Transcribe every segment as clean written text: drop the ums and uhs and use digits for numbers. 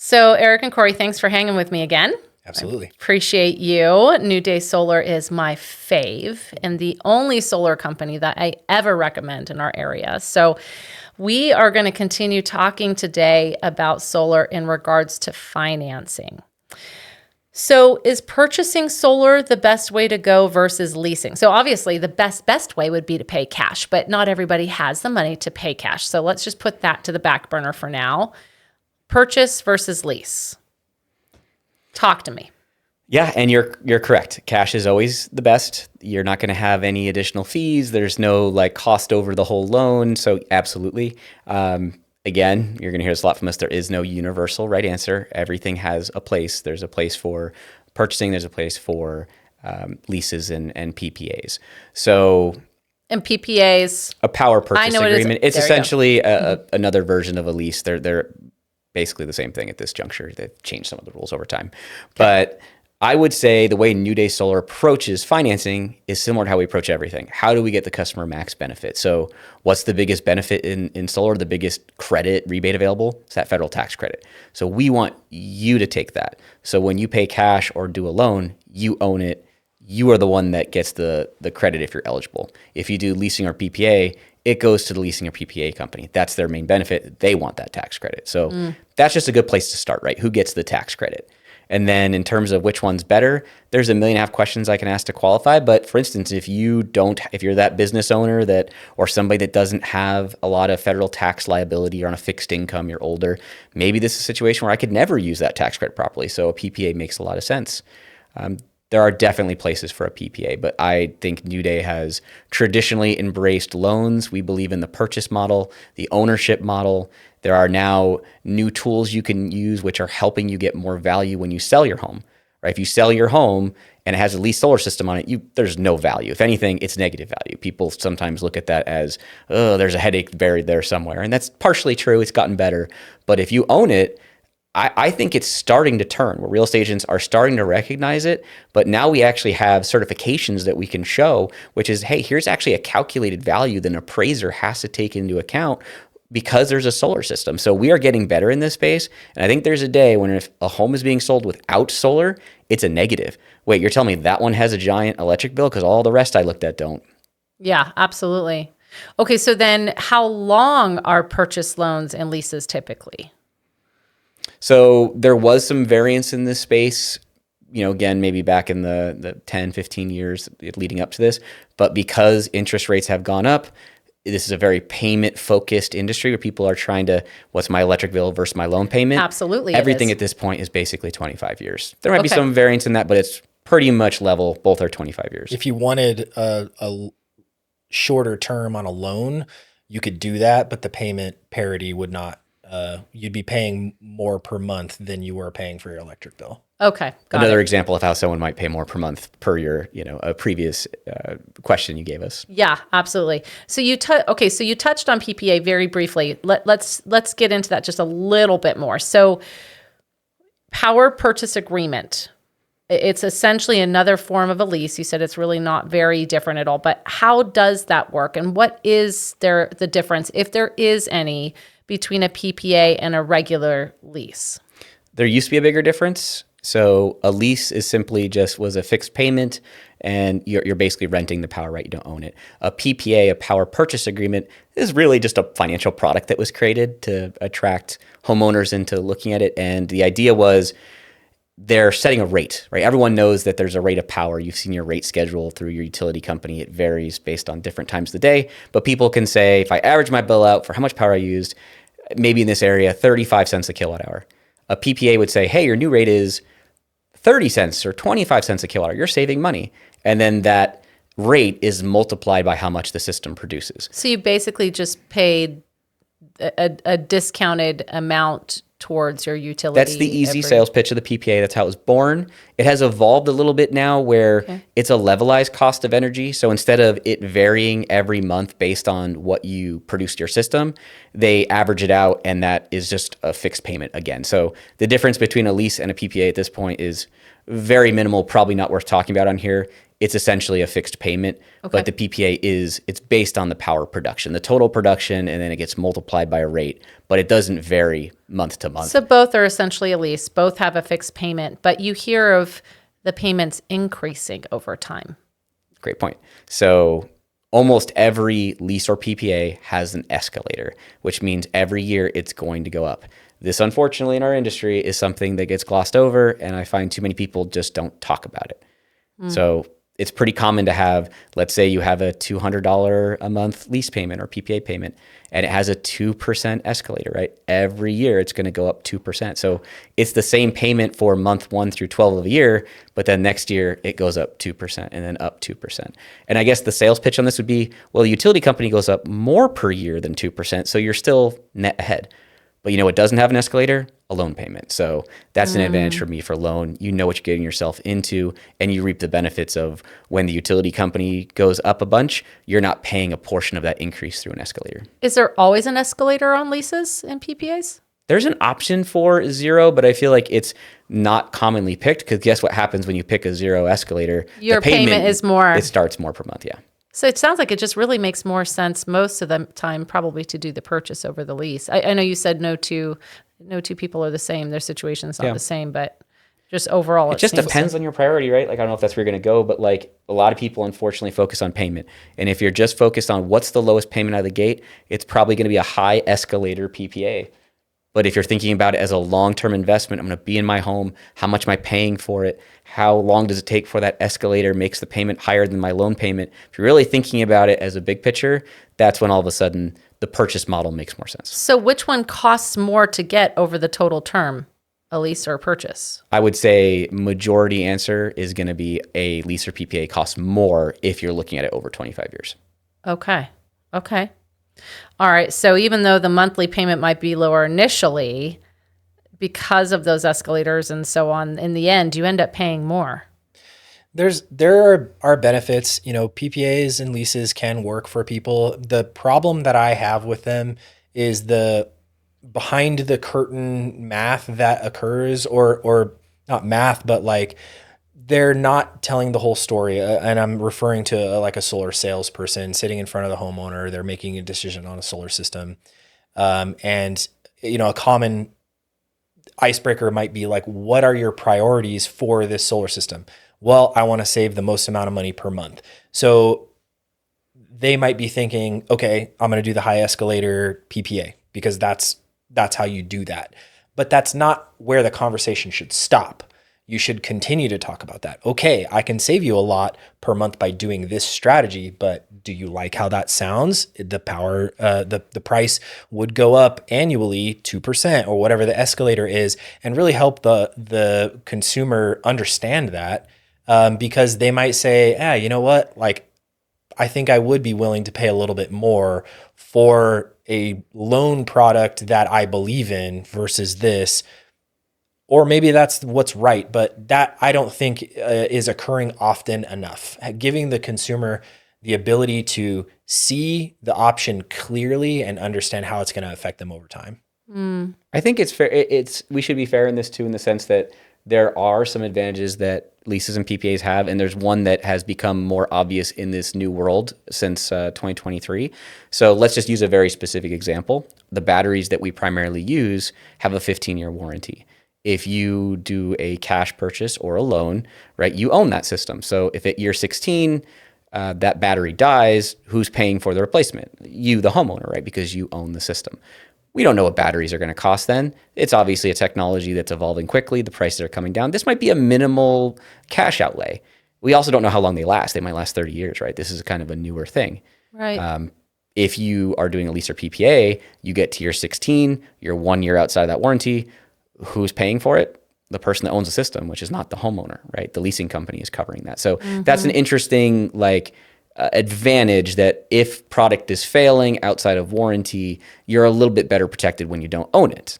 So Eric and Cory, thanks for hanging with me again. Absolutely. I appreciate you. New Day Solar is my fave and the only solar company that I ever recommend in our area. So we are going to continue talking today about solar in regards to financing. So is purchasing solar the best way to go versus leasing? So obviously the best way would be to pay cash, but not everybody has the money to pay cash. So let's just put that to the back burner for now. Purchase versus lease. Talk to me. Yeah, and you're correct. Cash is always the best. You're not going to have any additional fees. There's no cost over the whole loan. So absolutely. Again, you're going to hear this a lot from us. There is no universal right answer. Everything has a place. There's a place for purchasing. There's a place for leases and PPAs. So, and PPAs, a power purchase agreement. It's essentially another version of a lease. They're basically the same thing at this juncture. They've changed some of the rules over time. Okay. But I would say the way New Day Solar approaches financing is similar to how we approach everything. How do we get the customer max benefit? So what's the biggest benefit in solar? The biggest credit rebate available is that federal tax credit. So we want you to take that. So when you pay cash or do a loan, you own it. You are the one that gets the credit if you're eligible. If you do leasing or PPA, it goes to the leasing or PPA company. That's their main benefit. They want that tax credit. So that's just a good place to start, right? Who gets the tax credit? And then in terms of which one's better, there's 1.5 million questions I can ask to qualify. But for instance, if you're that business owner or somebody that doesn't have a lot of federal tax liability, you're on a fixed income, you're older, maybe this is a situation where I could never use that tax credit properly. So a PPA makes a lot of sense. There are definitely places for a PPA, but I think New Day has traditionally embraced loans. We believe in the purchase model, the ownership model. There are now new tools you can use which are helping you get more value when you sell your home. Right? If you sell your home and it has a leased solar system on it, there's no value. If anything, it's negative value. People sometimes look at that as, oh, there's a headache buried there somewhere. And that's partially true. It's gotten better. But if you own it, I think it's starting to turn where real estate agents are starting to recognize it. But now we actually have certifications that we can show, which is, hey, here's actually a calculated value that an appraiser has to take into account because there's a solar system. So we are getting better in this space. And I think there's a day when if a home is being sold without solar, it's a negative. Wait, you're telling me that one has a giant electric bill because all the rest I looked at don't? Yeah, absolutely. Okay, so then how long are purchase loans and leases typically? So there was some variance in this space, again, maybe back in the 10, 15 years leading up to this. But because interest rates have gone up, this is a very payment-focused industry where people are trying to, what's my electric bill versus my loan payment? Absolutely. Everything at this point is basically 25 years. There might be some variance in that, but it's pretty much level. Both are 25 years. If you wanted a shorter term on a loan, you could do that, but the payment parity would not. You'd be paying more per month than you were paying for your electric bill. Okay. Another example of how someone might pay more per month per your, a previous question you gave us. Yeah, absolutely. So you touched on PPA very briefly. Let's get into that just a little bit more. So power purchase agreement. It's essentially another form of a lease. You said it's really not very different at all, but how does that work? And what is the difference, if there is any, between a PPA and a regular lease? There used to be a bigger difference. So a lease is simply was a fixed payment and you're basically renting the power, right? You don't own it. A PPA, a power purchase agreement, is really just a financial product that was created to attract homeowners into looking at it. And the idea was they're setting a rate, right? Everyone knows that there's a rate of power. You've seen your rate schedule through your utility company. It varies based on different times of the day, but people can say, if I average my bill out for how much power I used, maybe in this area, 35 cents a kilowatt hour. A PPA would say, hey, your new rate is 30 cents or 25 cents a kilowatt hour. You're saving money. And then that rate is multiplied by how much the system produces. So you basically just paid a discounted amount towards your utility. That's the easy sales pitch of the PPA. That's how it was born. It has evolved a little bit now where it's a levelized cost of energy. So instead of it varying every month based on what you produced your system, they average it out and that is just a fixed payment again. So the difference between a lease and a PPA at this point is very minimal, probably not worth talking about on here. it's essentially a fixed payment, but the PPA it's based on the power production, the total production, and then it gets multiplied by a rate, but it doesn't vary month to month. So both are essentially a lease. Both have a fixed payment, but you hear of the payments increasing over time. Great point. So almost every lease or PPA has an escalator, which means every year it's going to go up. This, unfortunately, in our industry is something that gets glossed over, and I find too many people just don't talk about it. So it's pretty common to have, let's say you have a $200 a month lease payment or PPA payment, and it has a 2% escalator, right? Every year it's going to go up 2%. So it's the same payment for month 1 through 12 of a year, but then next year it goes up 2% and then up 2%. And I guess the sales pitch on this would be, well, the utility company goes up more per year than 2%, so you're still net ahead. But you know what doesn't have an escalator? A loan payment. So that's an advantage for me for loan. You know what you're getting yourself into, and you reap the benefits of when the utility company goes up a bunch, you're not paying a portion of that increase through an escalator. Is there always an escalator on leases and PPAs? There's an option for 0, but I feel like it's not commonly picked because guess what happens when you pick a 0 escalator? Your payment is more. It starts more per month, yeah. So it sounds like it just really makes more sense most of the time probably to do the purchase over the lease. I know you said no two people are the same. Their situation's not the same, but just overall it just depends on your priority, right? Like, I don't know if that's where you're going to go, but like a lot of people unfortunately focus on payment. And if you're just focused on what's the lowest payment out of the gate, it's probably going to be a high escalator PPA. But if you're thinking about it as a long-term investment, I'm going to be in my home. How much am I paying for it? How long does it take for that escalator makes the payment higher than my loan payment? If you're really thinking about it as a big picture, that's when all of a sudden the purchase model makes more sense. So which one costs more to get over the total term, a lease or a purchase? I would say majority answer is going to be a lease or PPA costs more if you're looking at it over 25 years. Okay. All right. So even though the monthly payment might be lower initially because of those escalators and so on, in the end, you end up paying more. There are benefits. You know, PPAs and leases can work for people. The problem that I have with them is the behind the curtain math that occurs, or not math, but like they're not telling the whole story. And I'm referring to like a solar salesperson sitting in front of the homeowner. They're making a decision on a solar system. And, you know, a common icebreaker might be like, what are your priorities for this solar system? Well, I want to save the most amount of money per month. So they might be thinking, okay, I'm going to do the high escalator PPA because that's how you do that. But that's not where the conversation should stop. You should continue to talk about that. Okay, I can save you a lot per month by doing this strategy, but do you like how that sounds? The price would go up annually 2% or whatever the escalator is, and really help the consumer understand that, because they might say, you know what, like I think I would be willing to pay a little bit more for a loan product that I believe in versus this. Or maybe that's what's right, but that I don't think is occurring often enough. Giving the consumer the ability to see the option clearly and understand how it's going to affect them over time. I think it's fair. We should be fair in this too, in the sense that there are some advantages that leases and PPAs have, and there's one that has become more obvious in this new world since 2023. So let's just use a very specific example. The batteries that we primarily use have a 15-year warranty. If you do a cash purchase or a loan, right, you own that system. So if at year 16, that battery dies, who's paying for the replacement? You, the homeowner, right, because you own the system. We don't know what batteries are going to cost then. It's obviously a technology that's evolving quickly. The prices are coming down. This might be a minimal cash outlay. We also don't know how long they last. They might last 30 years, right? This is kind of a newer thing. Right. If you are doing a lease or PPA, you get to year 16, you're 1 year outside of that warranty. Who's paying for it? The person that owns the system, which is not the homeowner, right? The leasing company is covering that. So that's an interesting advantage, that if product is failing outside of warranty, you're a little bit better protected when you don't own it.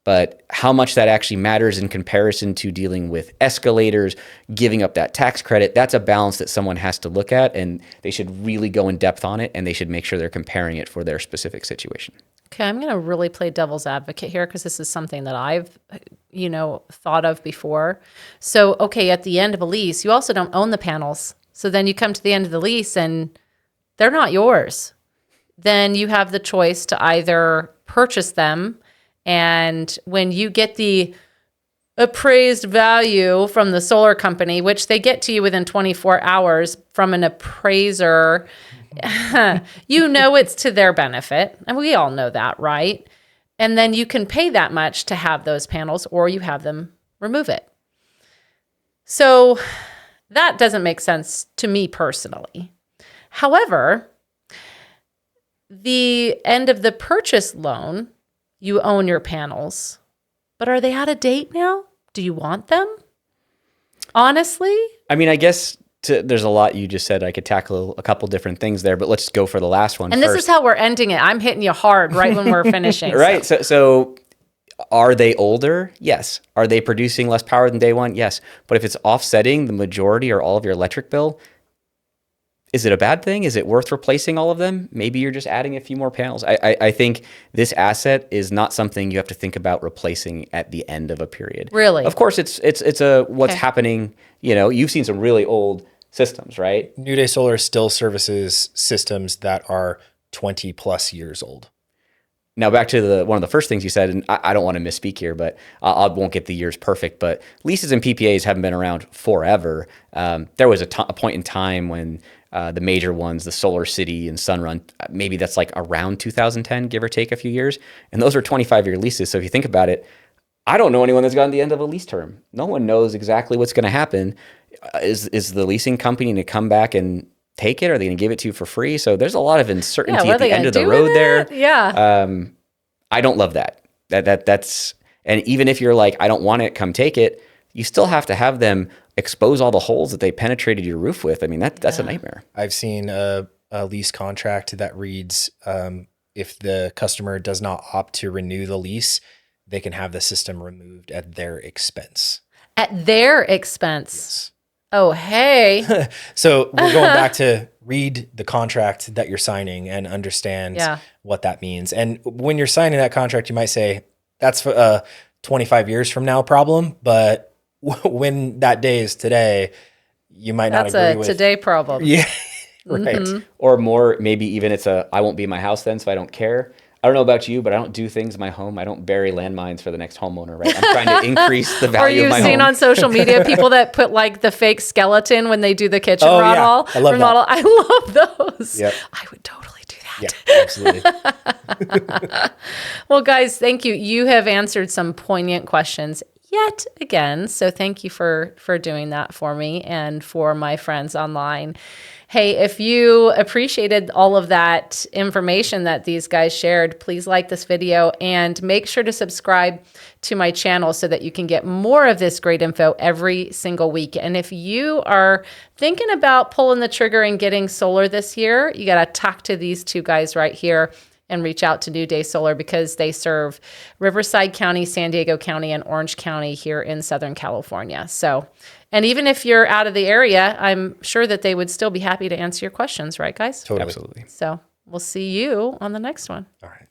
But how much that actually matters in comparison to dealing with escalators, giving up that tax credit, that's a balance that someone has to look at, and they should really go in depth on it, and they should make sure they're comparing it for their specific situation. Okay, I'm going to really play devil's advocate here because this is something that I've, thought of before. So, okay, at the end of a lease, you also don't own the panels. So then you come to the end of the lease and they're not yours. Then you have the choice to either purchase them, and when you get the appraised value from the solar company, which they get to you within 24 hours from an appraiser, you know it's to their benefit. And we all know that, right? And then you can pay that much to have those panels, or you have them remove it. So that doesn't make sense to me personally. However, the end of the purchase loan, you own your panels, but are they out of date now? Do you want them? Honestly? I mean, I guess there's a lot you just said. I could tackle a couple different things there, but let's go for the last one and first. This is how we're ending it. I'm hitting you hard right when we're finishing. Right. So are they older? Yes. Are they producing less power than day one? Yes. But if it's offsetting the majority or all of your electric bill, is it a bad thing? Is it worth replacing all of them? Maybe you're just adding a few more panels. I think this asset is not something you have to think about replacing at the end of a period. Really? Of course, it's a what's happening. You know, you've seen some really old systems, right? New Day Solar still services systems that are 20 plus years old. Now back to one of the first things you said, and I don't want to misspeak here, but I won't get the years perfect, but leases and PPAs haven't been around forever. There was a point in time when the major ones, the Solar City and Sunrun, maybe that's like around 2010, give or take a few years. And those are 25-year leases. So if you think about it, I don't know anyone that's gotten the end of a lease term. No one knows exactly what's going to happen. Is the leasing company going to come back and take it? Are they going to give it to you for free? So there's a lot of uncertainty at the end of the road there. Yeah. I don't love that. That's, and even if you're like, I don't want it, come take it, you still have to have them expose all the holes that they penetrated your roof with. I mean, that's a nightmare. I've seen a lease contract that reads, if the customer does not opt to renew the lease, they can have the system removed at their expense. At their expense? Yes. Oh, hey. So we're going back to read the contract that you're signing and understand what that means. And when you're signing that contract, you might say, that's a 25 years from now problem, but when that day is today, you might not agree with. That's a today problem. Yeah, right. Mm-hmm. Or more, maybe even it's I won't be in my house then, so I don't care. I don't know about you, but I don't do things in my home. I don't bury landmines for the next homeowner, right? I'm trying to increase the value of my home. Or you've seen on social media people that put like the fake skeleton when they do the kitchen remodel. Yeah. I love remodel. That. I love those. Yep. I would totally do that. Yeah, absolutely. Well, guys, thank you. You have answered some poignant questions yet again. So thank you for doing that for me and for my friends online. Hey, if you appreciated all of that information that these guys shared, please like this video and make sure to subscribe to my channel so that you can get more of this great info every single week. And if you are thinking about pulling the trigger and getting solar this year, you got to talk to these two guys right here and reach out to New Day Solar because they serve Riverside County, San Diego County, and Orange County here in Southern California. So, and even if you're out of the area, I'm sure that they would still be happy to answer your questions, right, guys? Totally. Absolutely. So we'll see you on the next one. All right.